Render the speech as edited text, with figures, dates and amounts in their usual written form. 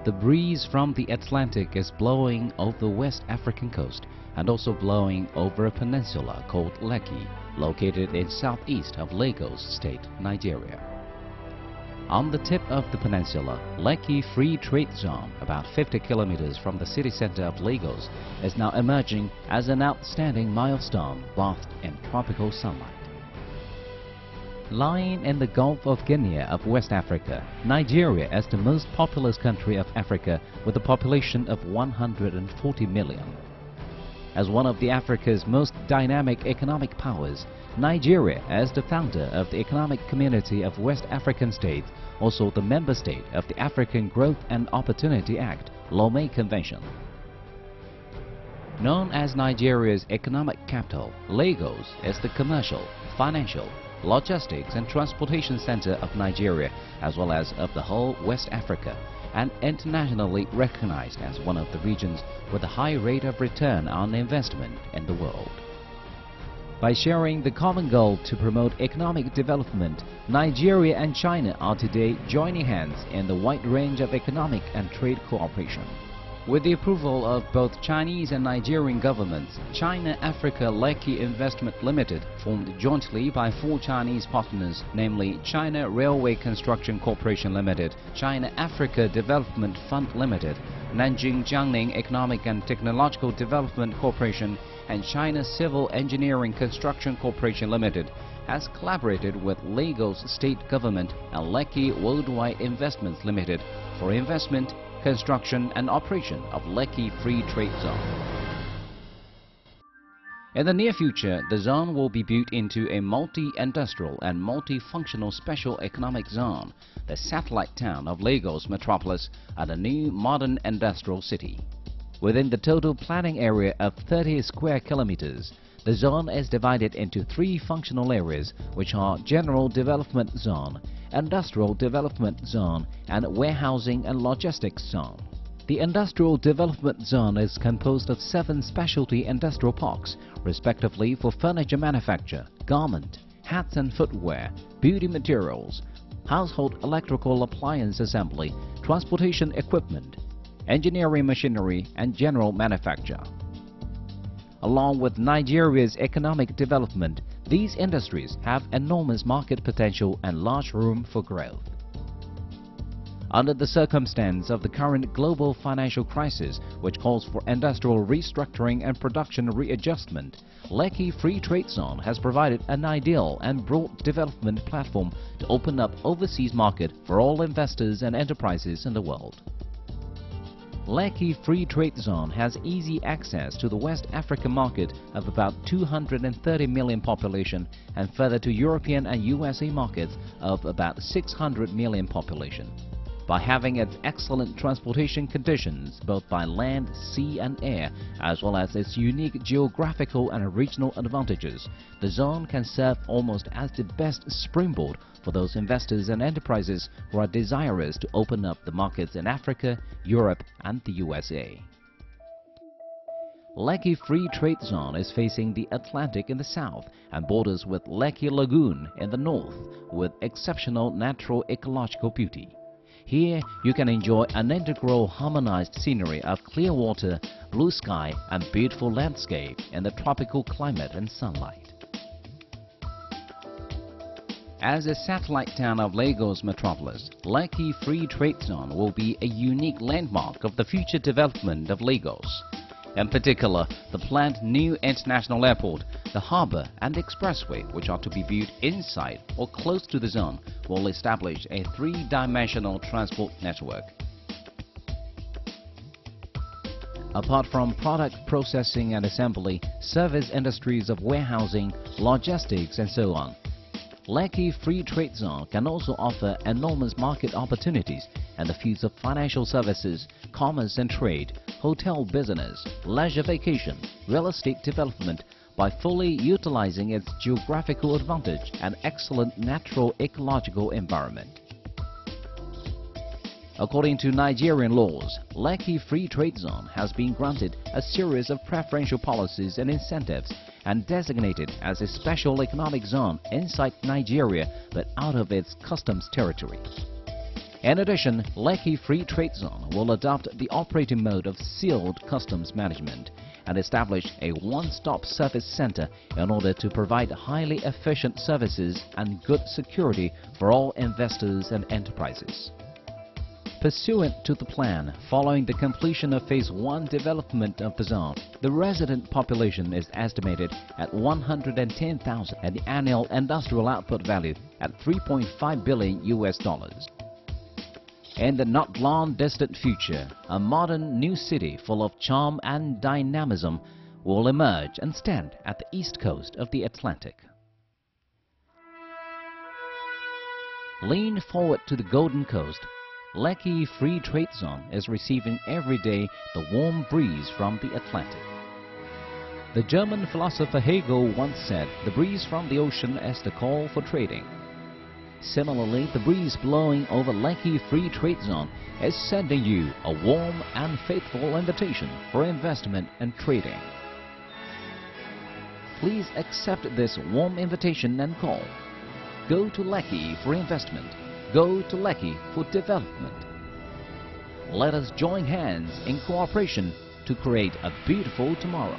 The breeze from the Atlantic is blowing over the West African coast and also blowing over a peninsula called Lekki, located in southeast of Lagos State, Nigeria. On the tip of the peninsula, Lekki Free Trade Zone, about 50 kilometers from the city center of Lagos, is now emerging as an outstanding milestone bathed in tropical sunlight. Lying in the Gulf of Guinea of West Africa, Nigeria is the most populous country of Africa with a population of 140 million. As one of Africa's most dynamic economic powers, Nigeria is the founder of the Economic Community of West African States, also the member state of the African Growth and Opportunity Act, Lomé Convention. Known as Nigeria's economic capital, Lagos is the commercial, financial, logistics and transportation center of Nigeria as well as of the whole West Africa, and internationally recognized as one of the regions with a high rate of return on investment in the world. By sharing the common goal to promote economic development, Nigeria and China are today joining hands in the wide range of economic and trade cooperation. With the approval of both Chinese and Nigerian governments, China Africa Lekki Investment Limited, formed jointly by 4 Chinese partners, namely China Railway Construction Corporation Limited, China Africa Development Fund Limited, Nanjing Jiangning Economic and Technological Development Corporation, and China Civil Engineering Construction Corporation Limited, has collaborated with Lagos State Government and Lekki Worldwide Investments Limited for investment, construction and operation of Lekki Free Trade Zone. In the near future, the zone will be built into a multi-industrial and multifunctional special economic zone, the satellite town of Lagos metropolis and a new modern industrial city. Within the total planning area of 30 square kilometers, the zone is divided into 3 functional areas, which are General Development Zone, Industrial Development Zone, and Warehousing and Logistics Zone. The Industrial Development Zone is composed of 7 specialty industrial parks, respectively for furniture manufacture, garment, hats and footwear, beauty materials, household electrical appliance assembly, transportation equipment, engineering machinery, and general manufacture. Along with Nigeria's economic development, these industries have enormous market potential and large room for growth. Under the circumstance of the current global financial crisis, which calls for industrial restructuring and production readjustment, Lekki Free Trade Zone has provided an ideal and broad development platform to open up overseas market for all investors and enterprises in the world. Lekki Free Trade Zone has easy access to the West African market of about 230 million population and further to European and USA markets of about 600 million population. By having its excellent transportation conditions both by land, sea and air, as well as its unique geographical and regional advantages, the zone can serve almost as the best springboard for those investors and enterprises who are desirous to open up the markets in Africa, Europe and the USA. Lekki Free Trade Zone is facing the Atlantic in the south and borders with Lekki Lagoon in the north with exceptional natural ecological beauty. Here, you can enjoy an integral harmonized scenery of clear water, blue sky and beautiful landscape in the tropical climate and sunlight. As a satellite town of Lagos metropolis, Lekki Free Trade Zone will be a unique landmark of the future development of Lagos. In particular, the planned new international airport, the harbour and expressway, which are to be built inside or close to the zone, will establish a 3-dimensional transport network. Apart from product processing and assembly, service industries of warehousing, logistics and so on, Lekki Free Trade Zone can also offer enormous market opportunities in the fields of financial services, commerce and trade, hotel business, leisure vacation, real estate development by fully utilizing its geographical advantage and excellent natural ecological environment. According to Nigerian laws, Lekki Free Trade Zone has been granted a series of preferential policies and incentives and designated as a special economic zone inside Nigeria but out of its customs territory. In addition, Lekki Free Trade Zone will adopt the operating mode of sealed customs management and establish a one-stop service center in order to provide highly efficient services and good security for all investors and enterprises. Pursuant to the plan, following the completion of Phase 1 development of the zone, the resident population is estimated at 110,000 and the annual industrial output value at $3.5 billion. In the not long distant future, a modern new city full of charm and dynamism will emerge and stand at the east coast of the Atlantic. Lean forward to the Golden Coast. Lekki Free Trade Zone is receiving every day the warm breeze from the Atlantic. The German philosopher Hegel once said, "The breeze from the ocean is the call for trading." Similarly, the breeze blowing over Lekki Free Trade Zone is sending you a warm and faithful invitation for investment and trading. Please accept this warm invitation and call. Go to Lekki for investment. Go to Lekki for development. Let us join hands in cooperation to create a beautiful tomorrow.